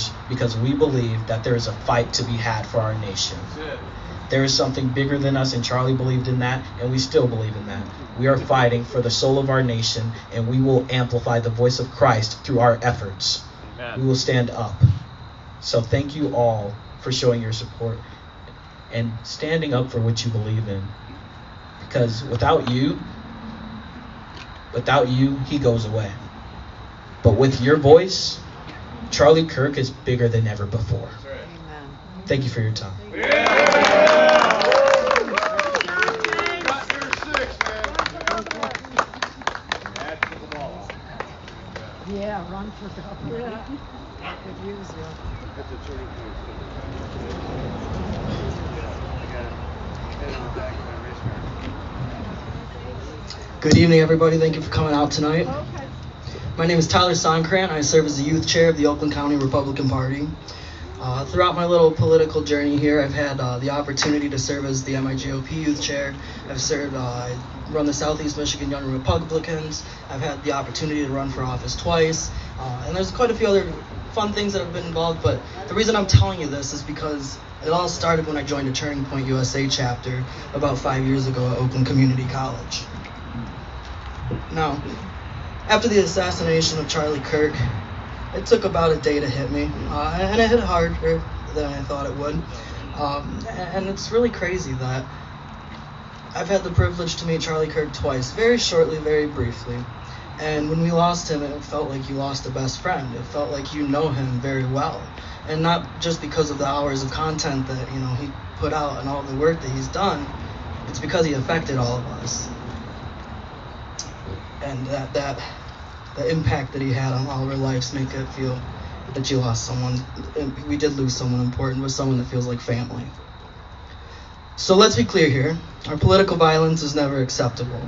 leaders because we believe that there is a fight to be had for our nation. There is something bigger than us, and Charlie believed in that, and we still believe in that. We are fighting for the soul of our nation, and we will amplify the voice of Christ through our efforts. Amen. We will stand up. So thank you all for showing your support and standing up for what you believe in. Because without you, he goes away. But with your voice, Charlie Kirk is bigger than ever before. Amen. Thank you for your time. Yeah, run for governor. I could use you. Good evening, everybody. Thank you for coming out tonight. Okay. My name is Tyler Srant. I serve as the youth chair of the Oakland County Republican Party. Throughout my little political journey here, I've had the opportunity to serve as the MIGOP youth chair. I run the Southeast Michigan Young Republicans. I've had the opportunity to run for office twice. And there's quite a few other fun things that have been involved, but the reason I'm telling you this is because it all started when I joined a Turning Point USA chapter about 5 years ago at Oakland Community College. Now, after the assassination of Charlie Kirk, it took about a day to hit me, and it hit harder than I thought it would. And it's really crazy that I've had the privilege to meet Charlie Kirk twice, very shortly, very briefly. And when we lost him, it felt like you lost a best friend. It felt like you know him very well. And not just because of the hours of content that he put out and all the work that he's done, it's because he affected all of us. And that impact that he had on all of our lives make it feel that you lost someone. We did lose someone important, but someone that feels like family. So let's be clear here. Our political violence is never acceptable.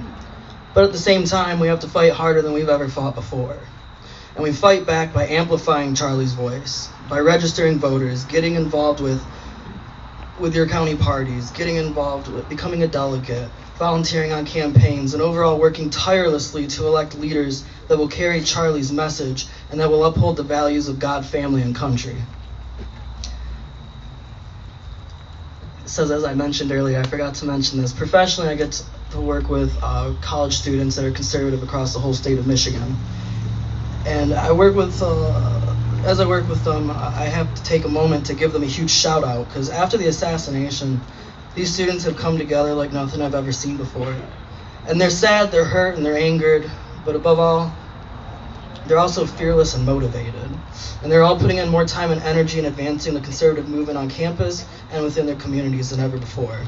But at the same time, we have to fight harder than we've ever fought before. And we fight back by amplifying Charlie's voice, by registering voters, getting involved with your county parties, getting involved with becoming a delegate, volunteering on campaigns, and overall working tirelessly to elect leaders that will carry Charlie's message and that will uphold the values of God, family, and country. It says, as I mentioned earlier, I forgot to mention this, professionally I get to work with college students that are conservative across the whole state of Michigan. And I work with, as I work with them, I have to take a moment to give them a huge shout out, because after the assassination, these students have come together like nothing I've ever seen before. And they're sad, they're hurt, and they're angered, but above all, they're also fearless and motivated. And they're all putting in more time and energy in advancing the conservative movement on campus and within their communities than ever before.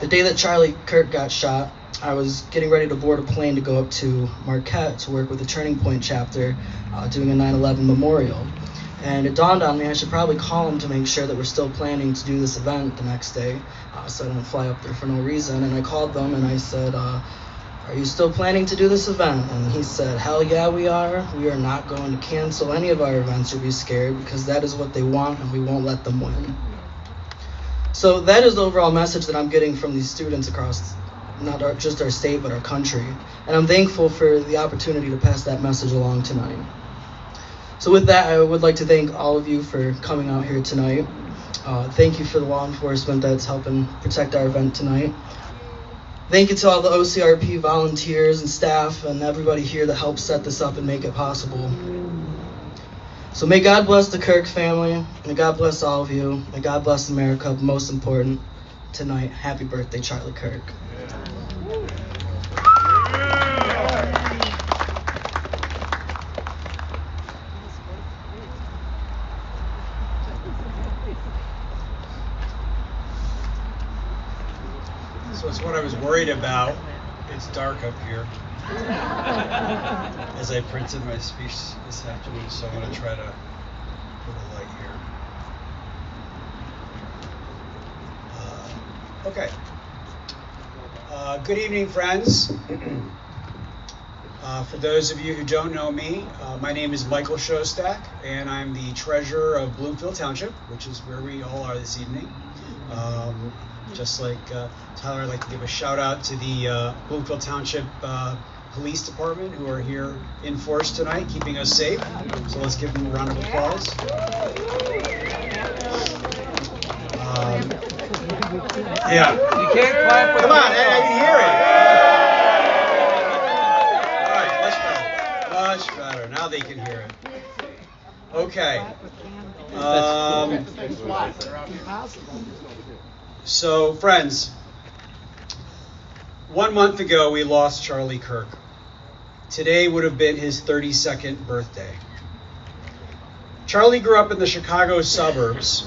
The day that Charlie Kirk got shot, I was getting ready to board a plane to go up to Marquette to work with the Turning Point chapter doing a 9/11 memorial. And it dawned on me I should probably call him to make sure that we're still planning to do this event the next day, so I don't fly up there for no reason. And I called them and I said, are you still planning to do this event? And he said, hell yeah, we are. We are not going to cancel any of our events or be scared, because that is what they want and we won't let them win. So that is the overall message that I'm getting from these students across not just our state, but our country. And I'm thankful for the opportunity to pass that message along tonight. So with that, I would like to thank all of you for coming out here tonight. Thank you for the law enforcement that's helping protect our event tonight. Thank you to all the OCRP volunteers and staff and everybody here that helped set this up and make it possible. So may God bless the Kirk family. May God bless all of you. May God bless America. But most important, tonight, happy birthday, Charlie Kirk. So it's what I was worried about. It's dark up here. As I printed my speech this afternoon, so I'm going to try to put a light here. Okay. Good evening, friends. For those of you who don't know me, my name is Michael Shostak, and I'm the treasurer of Bloomfield Township, which is where we all are this evening. Just like Tyler, I'd like to give a shout out to the Bloomfield Township police department who are here in force tonight, keeping us safe. So let's give them a round of applause. Yeah. You can't clap. Come on, I can hear it. All right, much better. Much better. Now they can hear it. Okay. So, friends, 1 month ago we lost Charlie Kirk. Today would have been his 32nd birthday. Charlie grew up in the Chicago suburbs,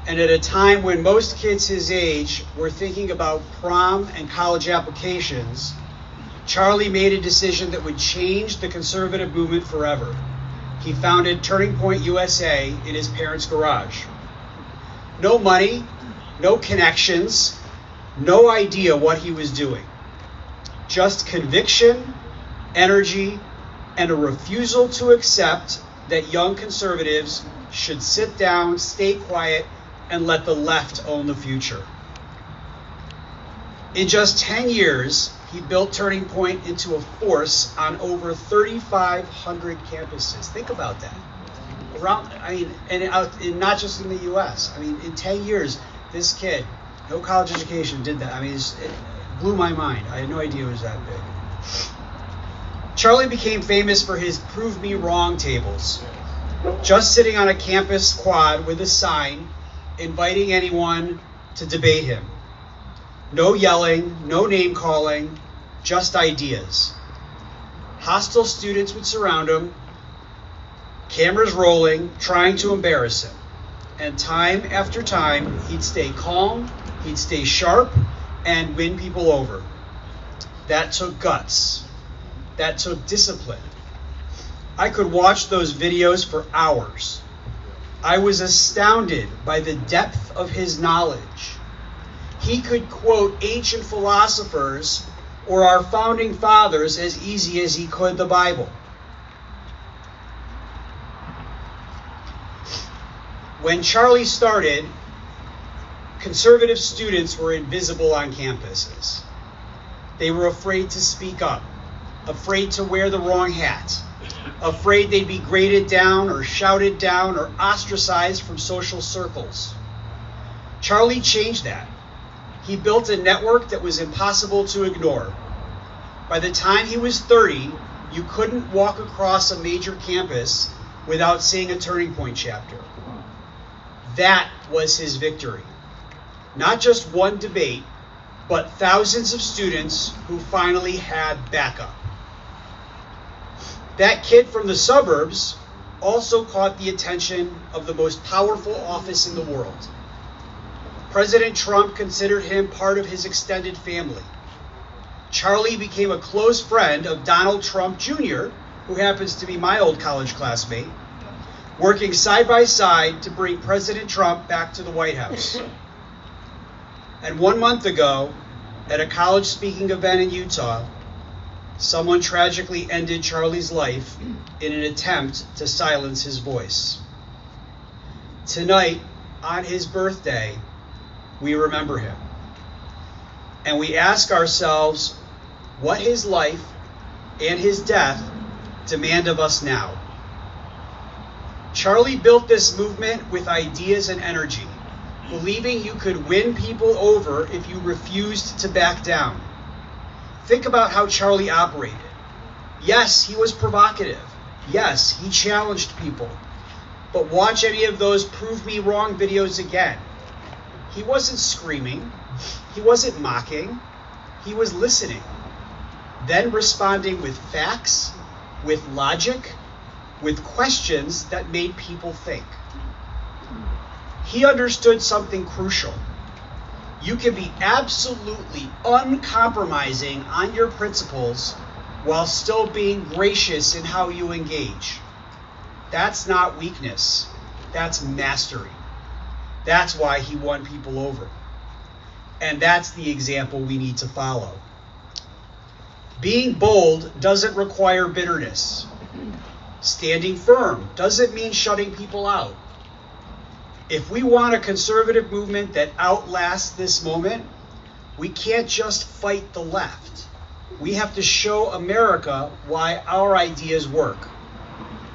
and at a time when most kids his age were thinking about prom and college applications, Charlie made a decision that would change the conservative movement forever. He founded Turning Point USA in his parents' garage. No money, no connections, no idea what he was doing. Just conviction, energy, and a refusal to accept that young conservatives should sit down, stay quiet, and let the left own the future. In just 10 years, he built Turning Point into a force on over 3,500 campuses. Think about that. And not just in the U.S. In 10 years, this kid, no college education, did that. It blew my mind. I had no idea it was that big. Charlie became famous for his prove me wrong tables. Just sitting on a campus quad with a sign inviting anyone to debate him. No yelling, no name calling, just ideas. Hostile students would surround him, cameras rolling, trying to embarrass him. And time after time, he'd stay calm, he'd stay sharp, and win people over. That took guts. That took discipline. I could watch those videos for hours. I was astounded by the depth of his knowledge. He could quote ancient philosophers or our founding fathers as easy as he could the Bible. When Charlie started, conservative students were invisible on campuses. They were afraid to speak up, afraid to wear the wrong hat, afraid they'd be graded down or shouted down or ostracized from social circles. Charlie changed that. He built a network that was impossible to ignore. By the time he was 30, you couldn't walk across a major campus without seeing a Turning Point chapter. That was his victory. Not just one debate, but thousands of students who finally had backup. That kid from the suburbs also caught the attention of the most powerful office in the world. President Trump considered him part of his extended family. Charlie became a close friend of Donald Trump Jr., who happens to be my old college classmate, working side by side to bring President Trump back to the White House. And 1 month ago, at a college speaking event in Utah, someone tragically ended Charlie's life in an attempt to silence his voice. Tonight, on his birthday, we remember him. And we ask ourselves what his life and his death demand of us now. Charlie built this movement with ideas and energy, believing you could win people over if you refused to back down. Think about how Charlie operated. Yes, he was provocative. Yes, he challenged people. But watch any of those prove me wrong videos again. He wasn't screaming. He wasn't mocking. He was listening. Then responding with facts, with logic, with questions that made people think. He understood something crucial. You can be absolutely uncompromising on your principles while still being gracious in how you engage. That's not weakness. That's mastery. That's why he won people over. And that's the example we need to follow. Being bold doesn't require bitterness. Standing firm doesn't mean shutting people out. If we want a conservative movement that outlasts this moment, we can't just fight the left. We have to show America why our ideas work,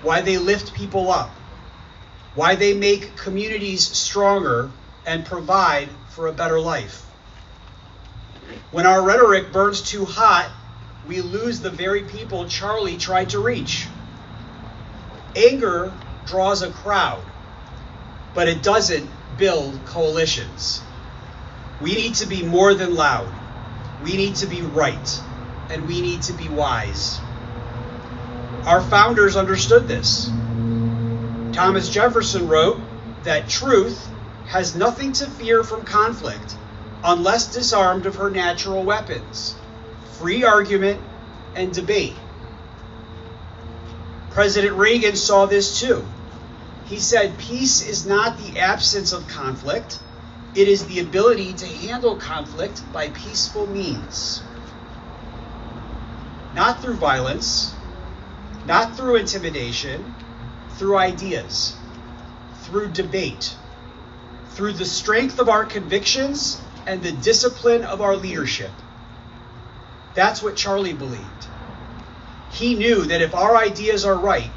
why they lift people up, why they make communities stronger and provide for a better life. When our rhetoric burns too hot, we lose the very people Charlie tried to reach. Anger draws a crowd, but it doesn't build coalitions. We need to be more than loud. We need to be right, and we need to be wise. Our founders understood this. Thomas Jefferson wrote that truth has nothing to fear from conflict unless disarmed of her natural weapons, free argument and debate. President Reagan saw this too. He said, peace is not the absence of conflict, it is the ability to handle conflict by peaceful means. Not through violence, not through intimidation, through ideas, through debate, through the strength of our convictions and the discipline of our leadership. That's what Charlie believed. He knew that if our ideas are right,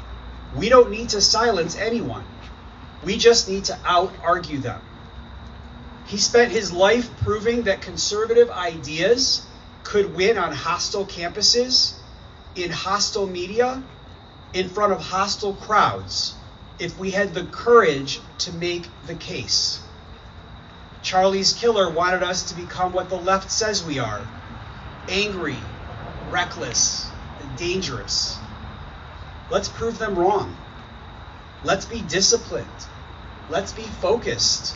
we don't need to silence anyone. We just need to out-argue them. He spent his life proving that conservative ideas could win on hostile campuses, in hostile media, in front of hostile crowds, if we had the courage to make the case. Charlie's killer wanted us to become what the left says we are: angry, reckless, and dangerous. Let's prove them wrong. Let's be disciplined. Let's be focused.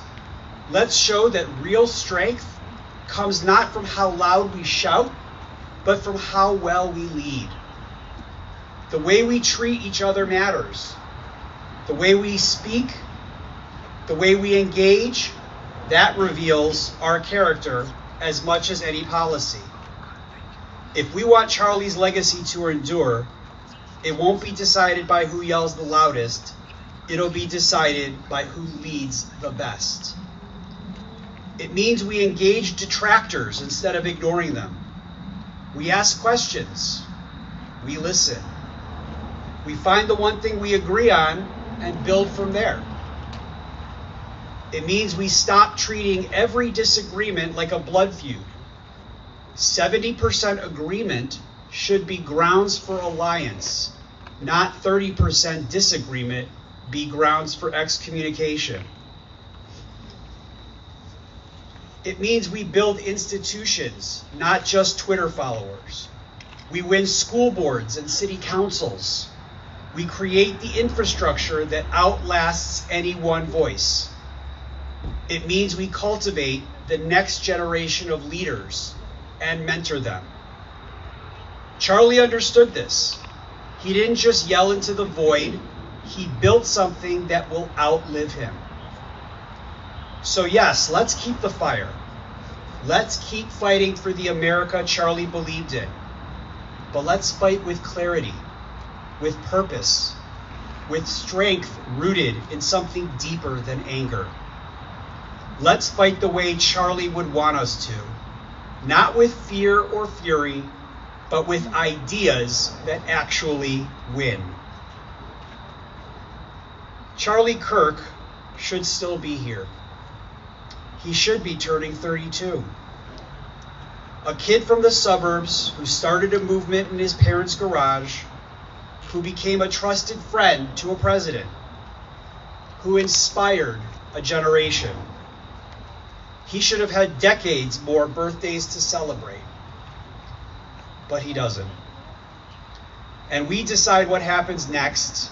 Let's show that real strength comes not from how loud we shout, but from how well we lead. The way we treat each other matters. The way we speak, the way we engage, that reveals our character as much as any policy. If we want Charlie's legacy to endure, it won't be decided by who yells the loudest. It'll be decided by who leads the best. It means we engage detractors instead of ignoring them. We ask questions. We listen. We find the one thing we agree on and build from there. It means we stop treating every disagreement like a blood feud. 70% agreement should be grounds for alliance, not 30% disagreement be grounds for excommunication. It means we build institutions, not just Twitter followers. We win school boards and city councils. We create the infrastructure that outlasts any one voice. It means we cultivate the next generation of leaders and mentor them. Charlie understood this. He didn't just yell into the void. He built something that will outlive him. So yes, let's keep the fire. Let's keep fighting for the America Charlie believed in. But let's fight with clarity, with purpose, with strength rooted in something deeper than anger. Let's fight the way Charlie would want us to, not with fear or fury, but with ideas that actually win. Charlie Kirk should still be here. He should be turning 32. A kid from the suburbs who started a movement in his parents' garage, who became a trusted friend to a president, who inspired a generation. He should have had decades more birthdays to celebrate, but he doesn't. And we decide what happens next.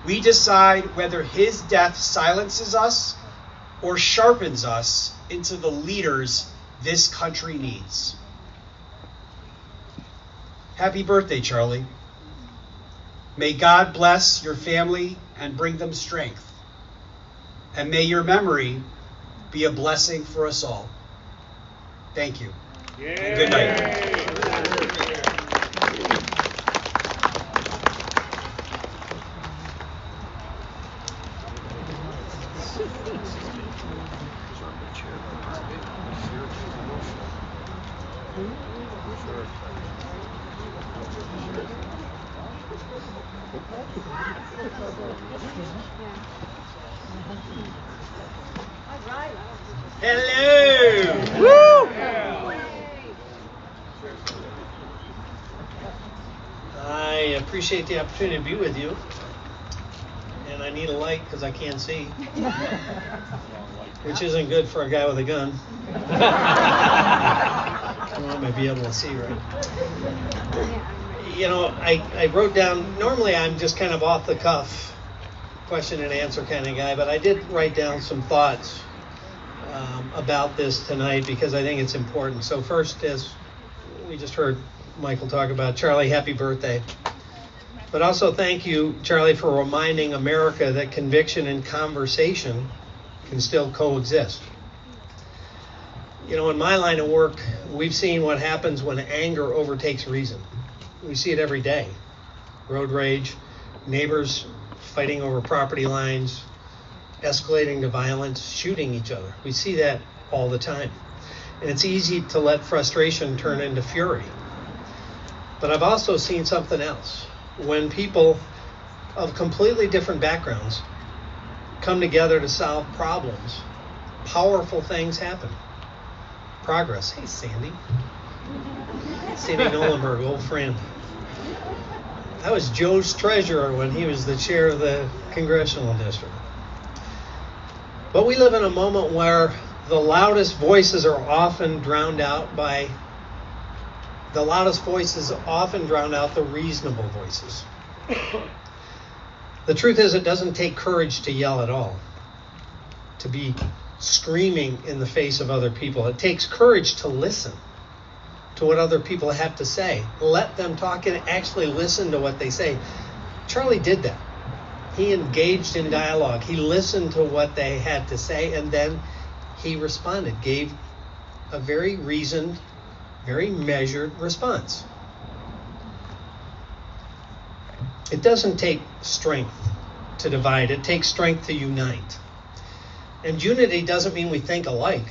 We decide whether his death silences us or sharpens us into the leaders this country needs. Happy birthday, Charlie. May God bless your family and bring them strength. And may your memory be a blessing for us all. Thank you. And good night. Sure. Hello! Woo! I appreciate the opportunity to be with you. And I need a light because I can't see. Which isn't good for a guy with a gun. I want to be able to see, right? You know, I wrote down, normally I'm just kind of off the cuff, question and answer kind of guy, but I did write down some thoughts about this tonight because I think it's important. So first, as we just heard Michael talk about, Charlie, happy birthday. But also thank you, Charlie, for reminding America that conviction and conversation can still coexist. You know, in my line of work, we've seen what happens when anger overtakes reason. We see it every day. Road rage, neighbors fighting over property lines, escalating to violence, shooting each other. We see that all the time. And it's easy to let frustration turn into fury. But I've also seen something else. When people of completely different backgrounds come together to solve problems, powerful things happen. Progress. Hey, Sandy. Sandy Nolenberg, old friend. I was Joe's treasurer when he was the chair of the congressional district. But we live in a moment where the loudest voices are often drowned out by the reasonable voices. The truth is, it doesn't take courage to yell at all, to be screaming in the face of other people. It takes courage to listen to what other people have to say. Let them talk and actually listen to what they say. Charlie did that. He engaged in dialogue. He listened to what they had to say, and then he responded, gave a very reasoned, very measured response. It doesn't take strength to divide. It takes strength to unite. And unity doesn't mean we think alike.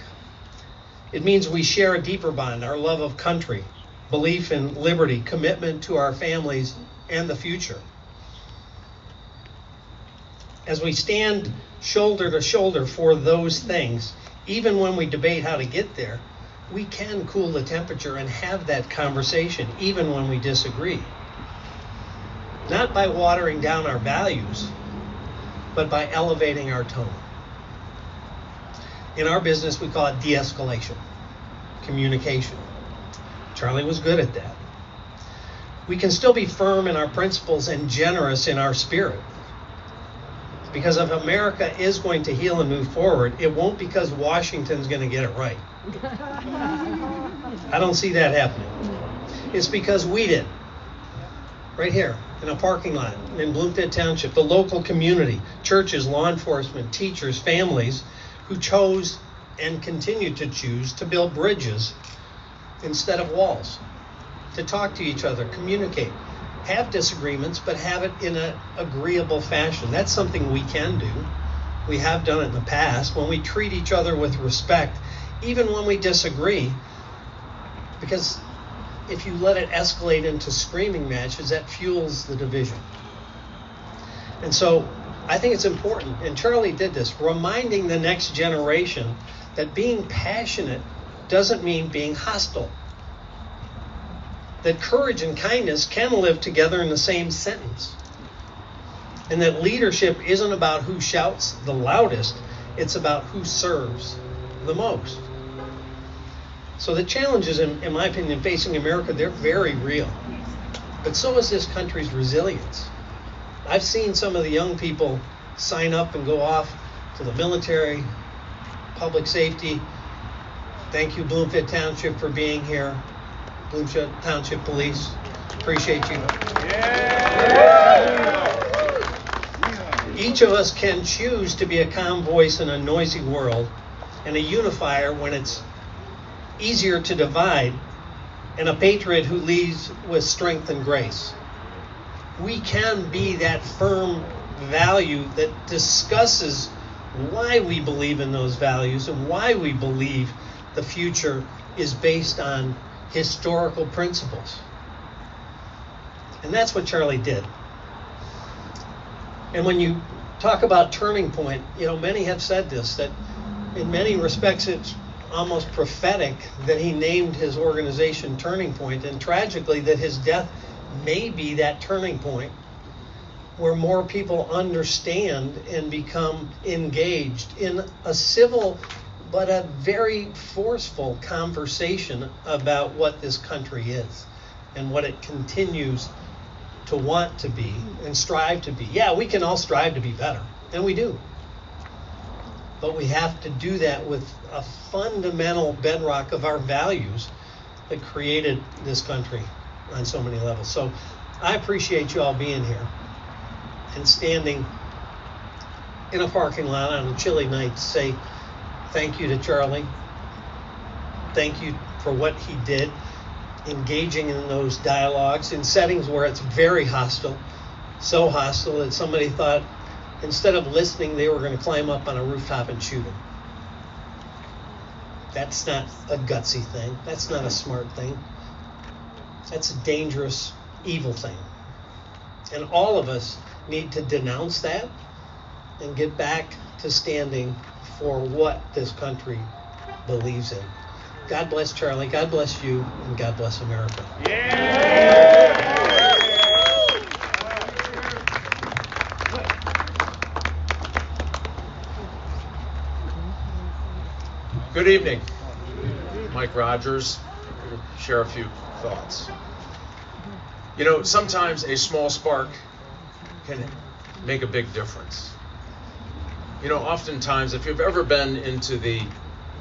It means we share a deeper bond, our love of country, belief in liberty, commitment to our families and the future. As we stand shoulder to shoulder for those things, even when we debate how to get there, we can cool the temperature and have that conversation even when we disagree. Not by watering down our values, but by elevating our tone. In our business, we call it de-escalation, communication. Charlie was good at that. We can still be firm in our principles and generous in our spirit. Because if America is going to heal and move forward, it won't because Washington's going to get it right. I don't see that happening. It's because we did. Right here, in a parking lot in Bloomfield Township, the local community, churches, law enforcement, teachers, families who chose and continue to choose to build bridges instead of walls, to talk to each other, communicate, have disagreements, but have it in an agreeable fashion. That's something we can do. We have done it in the past when we treat each other with respect, even when we disagree, because if you let it escalate into screaming matches, that fuels the division. And so I think it's important, and Charlie did this, reminding the next generation that being passionate doesn't mean being hostile. That courage and kindness can live together in the same sentence. And that leadership isn't about who shouts the loudest, it's about who serves the most. So the challenges, in my opinion, facing America, they're very real. But so is this country's resilience. I've seen some of the young people sign up and go off to the military, public safety. Thank you, Bloomfield Township, for being here. Bloomfield Township Police, appreciate you. Yeah. Each of us can choose to be a calm voice in a noisy world and a unifier when it's easier to divide, and a patriot who leads with strength and grace. We can be that firm value that discusses why we believe in those values and why we believe the future is based on historical principles. And that's what Charlie did. And when you talk about turning point, many have said this, that in many respects it's almost prophetic that he named his organization Turning Point, and tragically that his death may be that turning point where more people understand and become engaged in a civil but a very forceful conversation about what this country is and what it continues to want to be and strive to be. Yeah, we can all strive to be better, and we do. But we have to do that with a fundamental bedrock of our values that created this country on so many levels. So I appreciate you all being here and standing in a parking lot on a chilly night to say thank you to Charlie. Thank you for what he did, engaging in those dialogues in settings where it's very hostile, so hostile that somebody thought instead of listening they were going to climb up on a rooftop and shoot him. That's not a gutsy thing. That's not a smart thing. That's a dangerous, evil thing. And all of us need to denounce that and get back to standing for what this country believes in. God bless Charlie, God bless you, and God bless America. Good evening. Mike Rogers. Share a few thoughts. Sometimes a small spark can make a big difference. Oftentimes, if you've ever been into the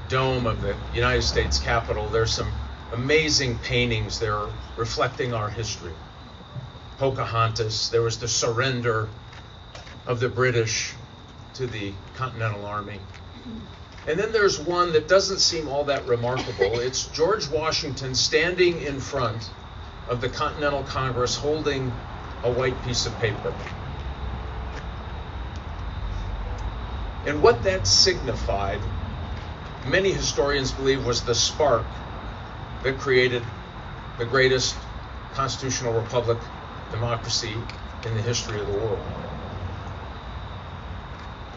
dome of the United States Capitol, there's some amazing paintings there reflecting our history. Pocahontas, there was the surrender of the British to the Continental Army. And then there's one that doesn't seem all that remarkable. It's George Washington standing in front of the Continental Congress holding a white piece of paper. And what that signified, many historians believe, was the spark that created the greatest constitutional republic democracy in the history of the world.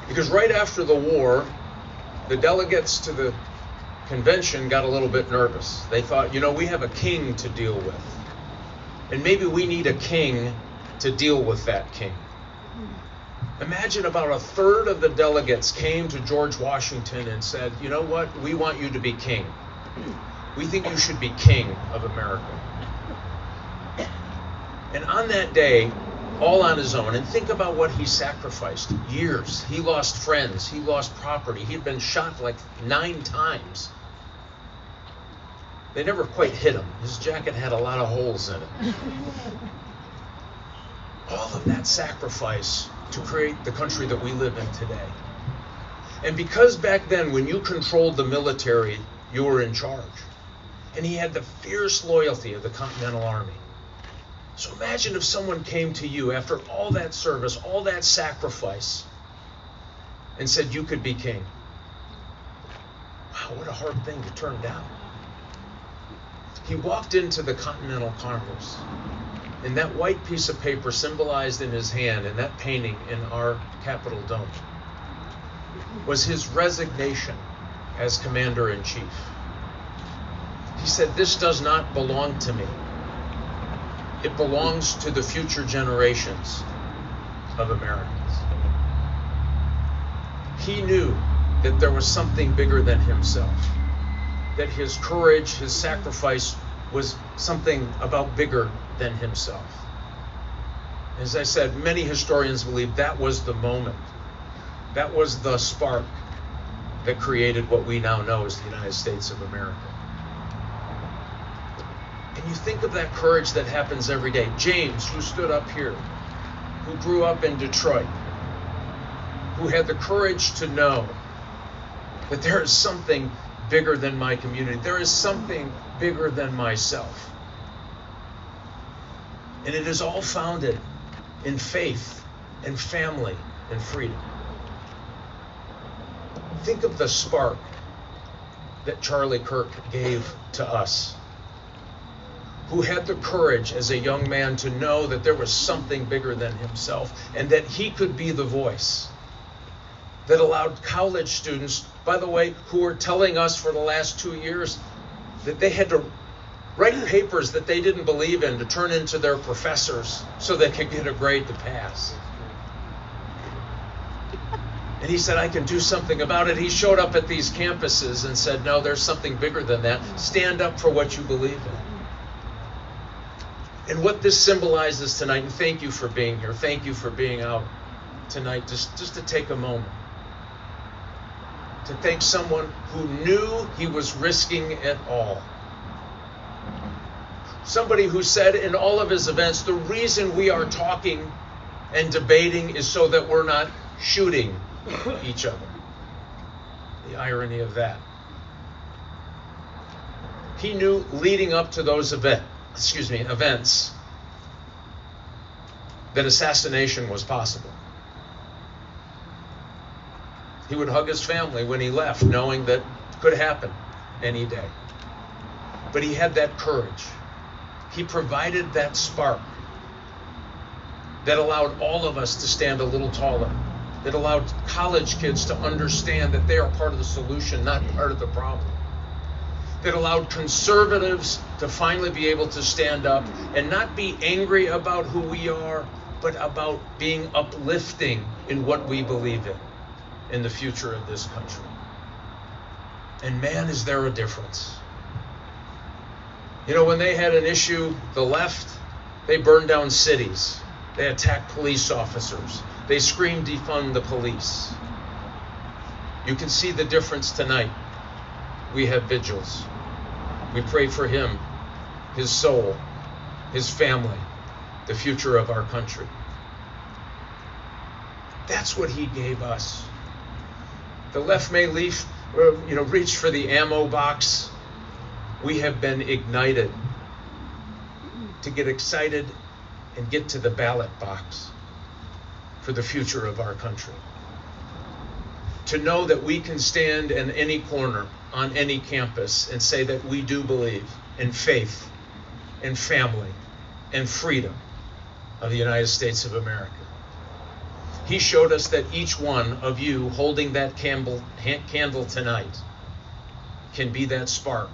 Because right after the war, the delegates to the convention got a little bit nervous. They thought, we have a king to deal with. And maybe we need a king to deal with that king. Imagine about a third of the delegates came to George Washington and said, you know what, we want you to be king. We think you should be king of America. And on that day, all on his own, and think about what he sacrificed. Years. He lost friends. He lost property. He'd been shot like 9 times. They never quite hit him. His jacket had a lot of holes in it. All of that sacrifice to create the country that we live in today. And because back then, when you controlled the military, you were in charge. And he had the fierce loyalty of the Continental Army. So imagine if someone came to you after all that service, all that sacrifice, and said you could be king. Wow, what a hard thing to turn down. He walked into the Continental Congress, and that white piece of paper symbolized in his hand, and that painting in our Capitol dome, was his resignation as Commander-in-Chief. He said, this does not belong to me. It belongs to the future generations of Americans. He knew that there was something bigger than himself, that his courage, his sacrifice was something about bigger than himself. As I said, many historians believe that was the moment, that was the spark that created what we now know as the United States of America. And you think of that courage that happens every day. James, who stood up here, who grew up in Detroit, who had the courage to know that there is something bigger than my community. There is something bigger than myself. And it is all founded in faith and family and freedom. Think of the spark that Charlie Kirk gave to us. who had the courage as a young man to know that there was something bigger than himself and that he could be the voice that allowed college students, by the way, who were telling us for the last 2 years that they had to write papers that they didn't believe in to turn into their professors so they could get a grade to pass. And he said, I can do something about it. He showed up at these campuses and said, no, there's something bigger than that. Stand up for what you believe in. And what this symbolizes tonight, and thank you for being here, thank you for being out tonight, just to take a moment to thank someone who knew he was risking it all. Somebody who said in all of his events, the reason we are talking and debating is so that we're not shooting each other. The irony of that. He knew leading up to those events that assassination was possible. He would hug his family when he left, knowing that it could happen any day. But he had that courage. He provided that spark that allowed all of us to stand a little taller, that allowed college kids to understand that they are part of the solution, not part of the problem, that allowed conservatives to finally be able to stand up and not be angry about who we are, but about being uplifting in what we believe in the future of this country. And man, is there a difference. You know, when they had an issue, the left, they burned down cities. They attacked police officers. They screamed, defund the police. You can see the difference tonight. We have vigils. We pray for him, his soul, his family, the future of our country. That's what he gave us. The left may reach for the ammo box. We have been ignited to get excited and get to the ballot box for the future of our country. To know that we can stand in any corner on any campus and say that we do believe in faith, in family, and freedom of the United States of America. He showed us that each one of you holding that candle tonight can be that spark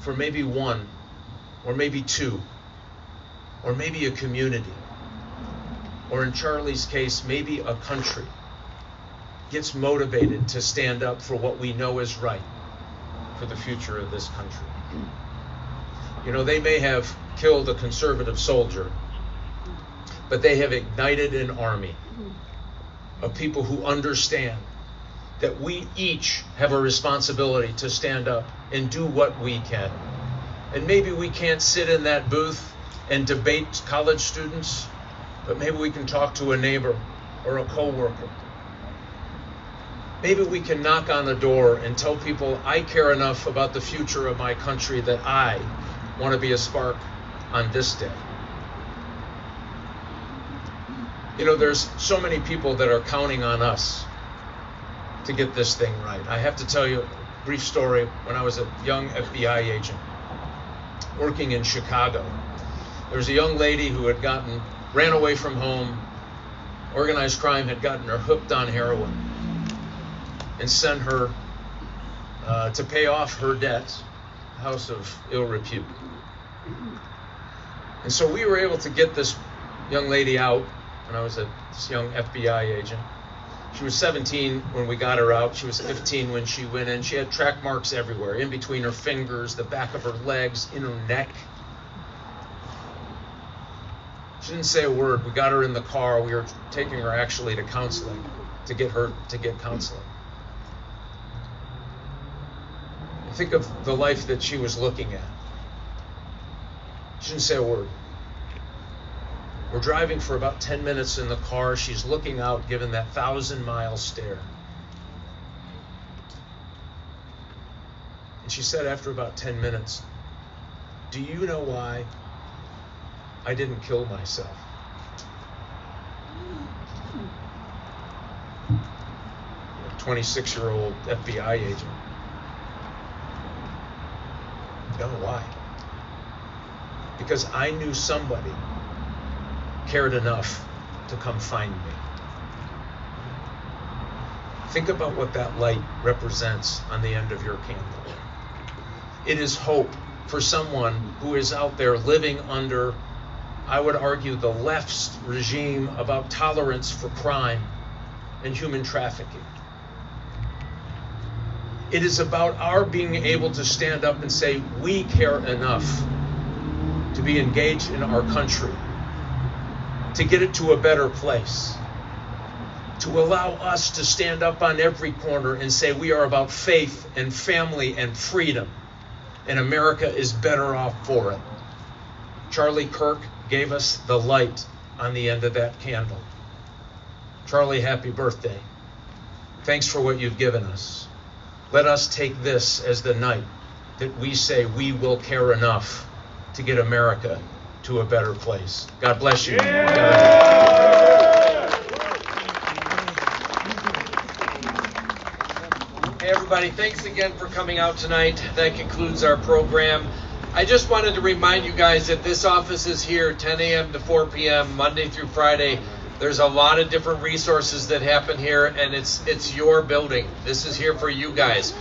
for maybe one, or maybe two, or maybe a community, or in Charlie's case, maybe a country gets motivated to stand up for what we know is right for the future of this country. You know, they may have killed a conservative soldier, but they have ignited an army of people who understand that we each have a responsibility to stand up and do what we can. And maybe we can't sit in that booth and debate college students, but maybe we can talk to a neighbor or a coworker. Maybe we can knock on a door and tell people, I care enough about the future of my country that I want to be a spark on this day. You know, there's so many people that are counting on us to get this thing right. I have to tell you a brief story. When I was a young FBI agent working in Chicago, there was a young lady who had ran away from home. Organized crime had gotten her hooked on heroin and sent her to pay off her debt, house of ill repute. And so we were able to get this young lady out when I was this young FBI agent. She was 17 when we got her out. She was 15 when she went in. She had track marks everywhere, in between her fingers, the back of her legs, in her neck. She didn't say a word. We got her in the car. We were taking her actually to counseling, to get counseling. Think of the life that she was looking at. She didn't say a word. We're driving for about 10 minutes in the car. She's looking out, giving that 1,000-mile stare. And she said after about 10 minutes, do you know why I didn't kill myself? A 26-year-old FBI agent. You know why? because I knew somebody cared enough to come find me. Think about what that light represents on the end of your candle. It is hope for someone who is out there living under, I would argue, the left's regime about tolerance for crime and human trafficking. It is about our being able to stand up and say, we care enough to be engaged in our country, to get it to a better place, to allow us to stand up on every corner and say we are about faith and family and freedom, and America is better off for it. Charlie Kirk gave us the light on the end of that candle. Charlie, happy birthday. Thanks for what you've given us. Let us take this as the night that we say we will care enough to get America to a better place. God bless you. Hey everybody, thanks again for coming out tonight. That concludes our program. I just wanted to remind you guys that this office is here 10 a.m. to 4 p.m. Monday through Friday. There's a lot of different resources that happen here, and it's your building. This is here for you guys.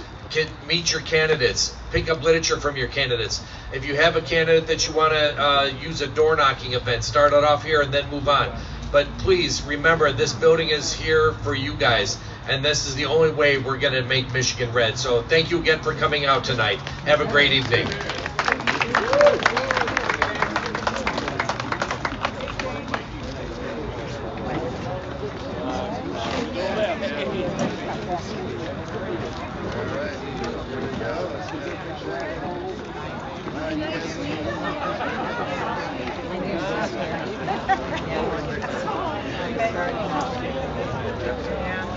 Meet your candidates. Pick up literature from your candidates. If you have a candidate that you want to use a door knocking event, start it off here and then move on. But please remember, this building is here for you guys, and this is the only way we're going to make Michigan red. So thank you again for coming out tonight. Have a great evening. Yeah.